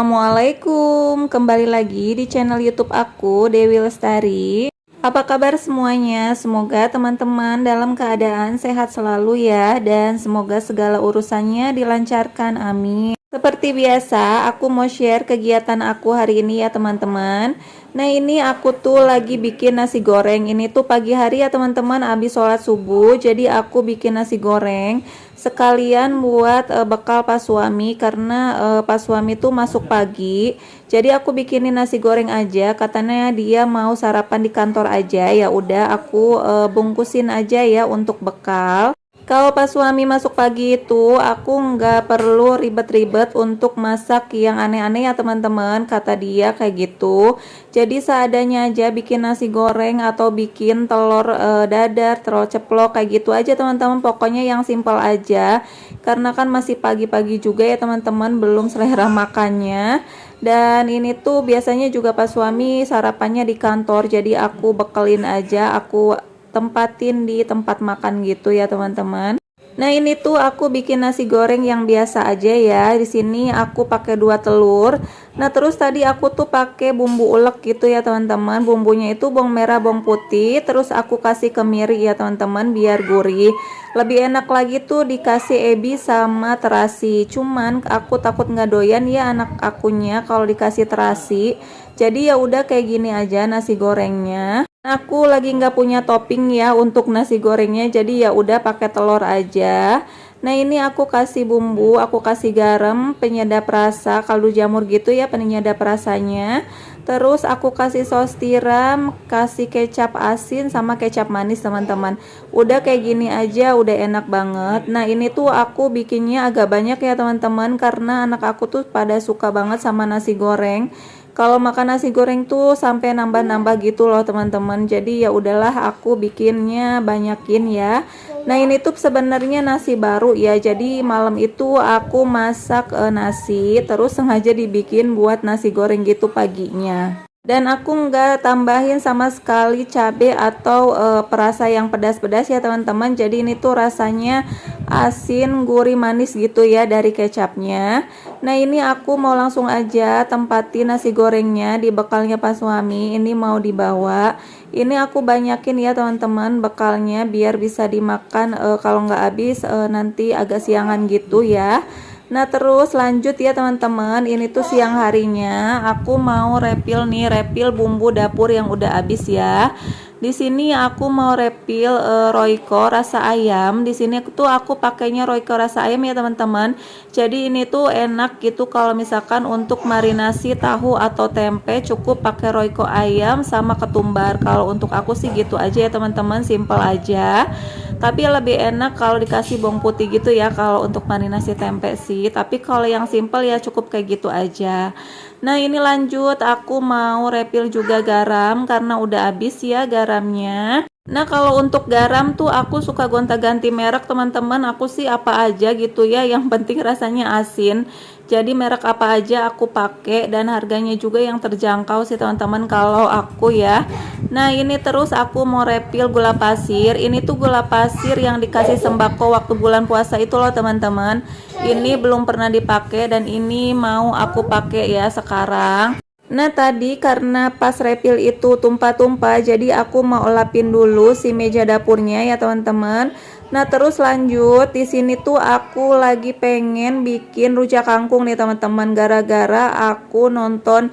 Assalamualaikum, kembali lagi di channel YouTube aku, Dewi Lestari. Apa kabar semuanya? Semoga teman-teman dalam keadaan sehat selalu ya, dan semoga segala urusannya dilancarkan, amin. Seperti biasa, aku mau share kegiatan aku hari ini ya teman-teman. Nah ini aku tuh lagi bikin nasi goreng. Ini tuh pagi hari ya teman-teman, habis sholat subuh. Jadi aku bikin nasi goreng sekalian buat bekal pas suami, karena pas suami tuh masuk pagi. Jadi aku bikinin nasi goreng aja, katanya dia mau sarapan di kantor aja. Ya udah aku bungkusin aja ya untuk bekal. Kalau pas suami masuk pagi itu aku nggak perlu ribet-ribet untuk masak yang aneh-aneh ya teman-teman, kata dia kayak gitu. Jadi seadanya aja bikin nasi goreng atau bikin telur dadar, telur ceplok kayak gitu aja teman-teman. Pokoknya yang simpel aja, karena kan masih pagi-pagi juga ya teman-teman, belum selera makannya. Dan ini tuh biasanya juga pas suami sarapannya di kantor, jadi aku bekelin aja, aku tempatin di tempat makan gitu ya teman-teman. Nah ini tuh aku bikin nasi goreng yang biasa aja ya. Di sini aku pakai 2 telur. Nah terus tadi aku tuh pakai bumbu ulek gitu ya teman-teman. Bumbunya itu bawang merah, bawang putih. Terus aku kasih kemiri ya teman-teman biar gurih. Lebih enak lagi tuh dikasih ebi sama terasi. Cuman aku takut nggak doyan ya anak akunya kalau dikasih terasi. Jadi ya udah kayak gini aja nasi gorengnya. Aku lagi nggak punya topping ya untuk nasi gorengnya, jadi ya udah pakai telur aja. Nah ini aku kasih bumbu, aku kasih garam, penyedap rasa, kaldu jamur gitu ya penyedap rasanya. Terus aku kasih saus tiram, kasih kecap asin sama kecap manis teman-teman. Udah kayak gini aja udah enak banget. Nah ini tuh aku bikinnya agak banyak ya teman-teman, karena anak aku tuh pada suka banget sama nasi goreng. Kalau makan nasi goreng tuh sampai nambah-nambah gitu loh teman-teman. Jadi ya udahlah aku bikinnya banyakin ya. Nah ini tuh sebenarnya nasi baru ya. Jadi malam itu aku masak nasi, terus sengaja dibikin buat nasi goreng gitu paginya. Dan aku nggak tambahin sama sekali cabai atau perasa yang pedas-pedas ya teman-teman. Jadi ini tuh rasanya asin, gurih, manis gitu ya dari kecapnya. Nah ini aku mau langsung aja tempatin nasi gorengnya di bekalnya pas suami. Ini mau dibawa. Ini aku banyakin ya teman-teman bekalnya biar bisa dimakan kalau nggak habis nanti agak siangan gitu ya. Nah terus lanjut ya teman-teman, ini tuh siang harinya aku mau refill nih, refill bumbu dapur yang udah habis ya. Di sini aku mau refill Royco rasa ayam. Di sini aku pakainya Royco rasa ayam ya teman-teman. Jadi ini tuh enak gitu kalau misalkan untuk marinasi tahu atau tempe cukup pakai Royco ayam sama ketumbar. Kalau untuk aku sih gitu aja ya teman-teman, simple aja. Tapi lebih enak kalau dikasih bawang putih gitu ya kalau untuk marinasi tempe sih. Tapi kalau yang simple ya cukup kayak gitu aja. Nah ini lanjut aku mau refill juga garam karena udah habis ya garamnya. Nah kalau untuk garam tuh aku suka gonta-ganti merek teman-teman. Aku sih apa aja gitu ya, yang penting rasanya asin. Jadi merek apa aja aku pakai dan harganya juga yang terjangkau sih teman-teman kalau aku ya. Nah ini terus aku mau refill gula pasir. Ini tuh gula pasir yang dikasih sembako waktu bulan puasa itu loh teman-teman. Ini belum pernah dipakai dan ini mau aku pakai ya sekarang. Nah tadi karena pas refill itu tumpah-tumpah, jadi aku mau lapin dulu si meja dapurnya ya teman-teman. Nah terus lanjut di sini tuh aku lagi pengen bikin rujak kangkung nih teman-teman, gara-gara aku nonton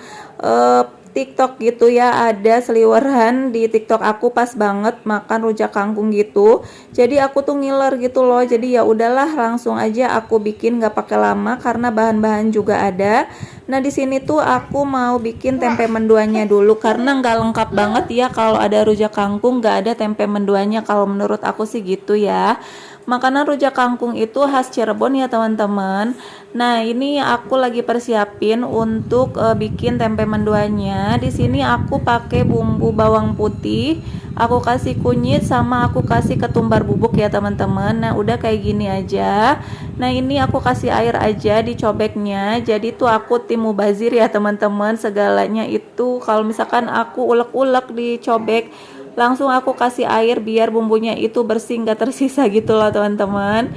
TikTok gitu ya, ada seliweran di TikTok aku pas banget makan rujak kangkung gitu. Jadi aku tuh ngiler gitu loh. Jadi ya udahlah langsung aja aku bikin, nggak pakai lama karena bahan-bahan juga ada. Nah di sini tuh aku mau bikin tempe menduannya dulu karena nggak lengkap banget ya kalau ada rujak kangkung nggak ada tempe menduannya, kalau menurut aku sih gitu ya. Makanan rujak kangkung itu khas Cirebon ya teman-teman. Nah ini aku lagi persiapin untuk bikin tempe menduannya. Di sini aku pakai bumbu bawang putih, aku kasih kunyit sama aku kasih ketumbar bubuk ya teman-teman. Nah udah kayak gini aja. Nah ini aku kasih air aja di cobeknya. Jadi tuh aku tim mubazir ya teman-teman, segalanya itu kalau misalkan aku ulek-ulek di cobek langsung aku kasih air biar bumbunya itu bersih, nggak tersisa gitu loh teman-teman.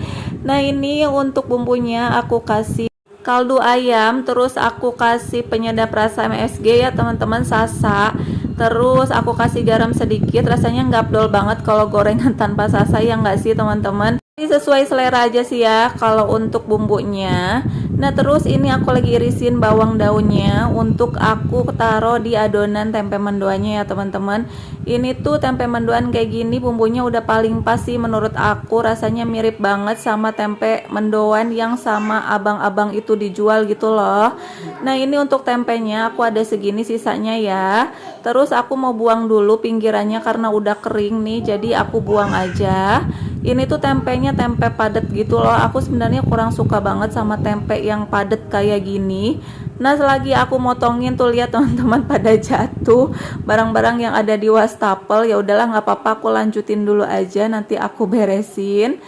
Nah ini untuk bumbunya aku kasih kaldu ayam, terus aku kasih penyedap rasa MSG ya teman-teman, sasa. Terus aku kasih garam sedikit, rasanya nggak afdol banget kalau gorengan tanpa sasa, ya nggak sih teman-teman. Ini sesuai selera aja sih ya kalau untuk bumbunya. Nah terus ini aku lagi irisin bawang daunnya untuk aku taruh di adonan tempe mendoannya ya teman-teman. Ini tuh tempe mendoan kayak gini bumbunya udah paling pas sih menurut aku, rasanya mirip banget sama tempe mendoan yang sama abang-abang itu dijual gitu loh. Nah ini untuk tempenya aku ada segini sisanya ya. Terus aku mau buang dulu pinggirannya karena udah kering nih, jadi aku buang aja. Ini tuh tempenya tempe padat gitu loh, aku sebenarnya kurang suka banget sama tempe yang padat kayak gini. Nah selagi aku motongin tuh lihat teman-teman pada jatuh barang-barang yang ada di wastafel. Ya udahlah nggak apa-apa, aku lanjutin dulu aja, nanti aku beresin.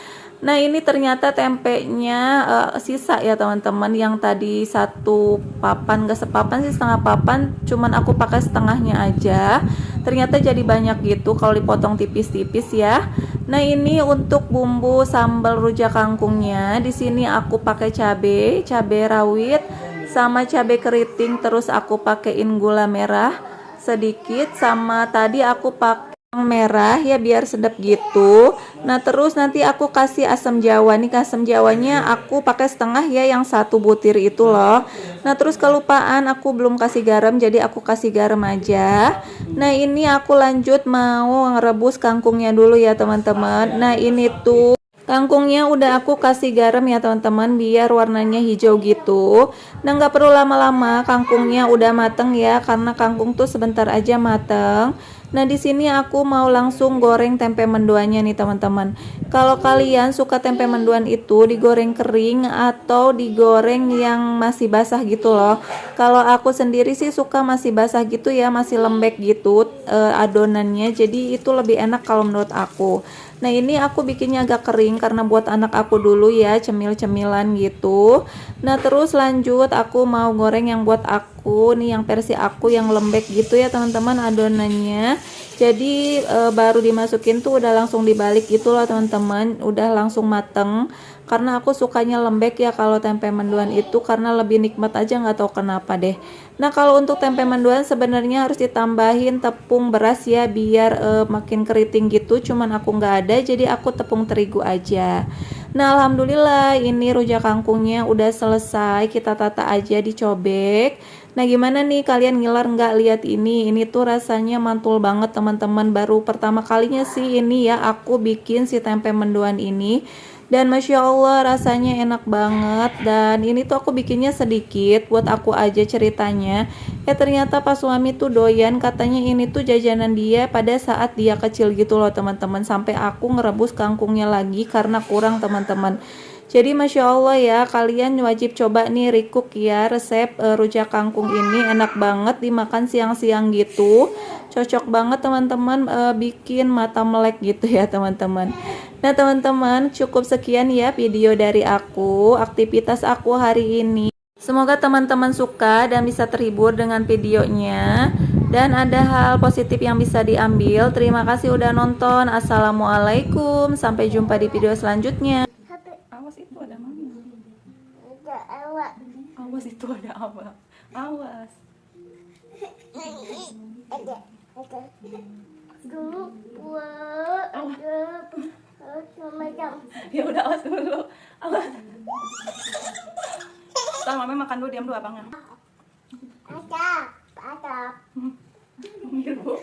Nah ini ternyata tempenya sisa ya teman-teman, yang tadi satu papan, gak sepapan sih, setengah papan, cuman aku pakai setengahnya aja. Ternyata jadi banyak gitu kalau dipotong tipis-tipis ya. Nah ini untuk bumbu sambal rujak kangkungnya, di sini aku pakai cabai rawit sama cabai keriting, terus aku pakein gula merah sedikit, sama tadi aku pakai merah ya biar sedap gitu. Nah terus nanti aku kasih asam jawa nih, asam jawanya aku pakai setengah ya, yang satu butir itu loh. Nah terus kelupaan aku belum kasih garam, jadi aku kasih garam aja. Nah ini aku lanjut mau ngerebus kangkungnya dulu ya teman-teman. Nah ini tuh kangkungnya udah aku kasih garam ya teman-teman biar warnanya hijau gitu. Nah nggak perlu lama-lama, kangkungnya udah mateng ya, karena kangkung tuh sebentar aja mateng. Nah di sini aku mau langsung goreng tempe mendoannya nih teman-teman. Kalau kalian suka tempe mendoan itu digoreng kering atau digoreng yang masih basah gitu loh. Kalau aku sendiri sih suka masih basah gitu ya, masih lembek gitu adonannya. Jadi itu lebih enak kalau menurut aku. Nah ini aku bikinnya agak kering karena buat anak aku dulu ya, cemil-cemilan gitu. Nah terus lanjut aku mau goreng yang buat aku nih, yang versi aku yang lembek gitu ya teman-teman adonannya. Jadi baru dimasukin tuh udah langsung dibalik gitu loh teman-teman, udah langsung mateng. Karena aku sukanya lembek ya kalau tempe mendoan itu, karena lebih nikmat aja, nggak tahu kenapa deh. Nah kalau untuk tempe mendoan sebenarnya harus ditambahin tepung beras ya biar makin keriting gitu, cuman aku nggak ada jadi aku tepung terigu aja. Nah alhamdulillah ini rujak kangkungnya udah selesai, kita tata aja dicobek. Nah gimana nih, kalian ngiler nggak lihat ini? Ini tuh rasanya mantul banget teman-teman, baru pertama kalinya sih ini ya aku bikin si tempe mendoan ini. Dan Masya Allah rasanya enak banget. Dan ini tuh aku bikinnya sedikit buat aku aja ceritanya. Ya ternyata pas suami tuh doyan, katanya ini tuh jajanan dia pada saat dia kecil gitu loh teman-teman. Sampai aku ngerebus kangkungnya lagi karena kurang teman-teman. Jadi Masya Allah ya, kalian wajib coba nih recook ya resep rujak kangkung ini, enak banget dimakan siang-siang gitu. Cocok banget teman-teman, bikin mata melek gitu ya teman-teman. Nah teman-teman, cukup sekian ya video dari aku, aktivitas aku hari ini. Semoga teman-teman suka dan bisa terhibur dengan videonya, dan ada hal positif yang bisa diambil. Terima kasih udah nonton. Assalamualaikum, sampai jumpa di video selanjutnya. Awas itu ada mami. Awas itu ada abang. Awas. Ya udah awas dulu. Awas. Ntar mami makan dulu, diam dulu abangnya. Ada. Mirip bu.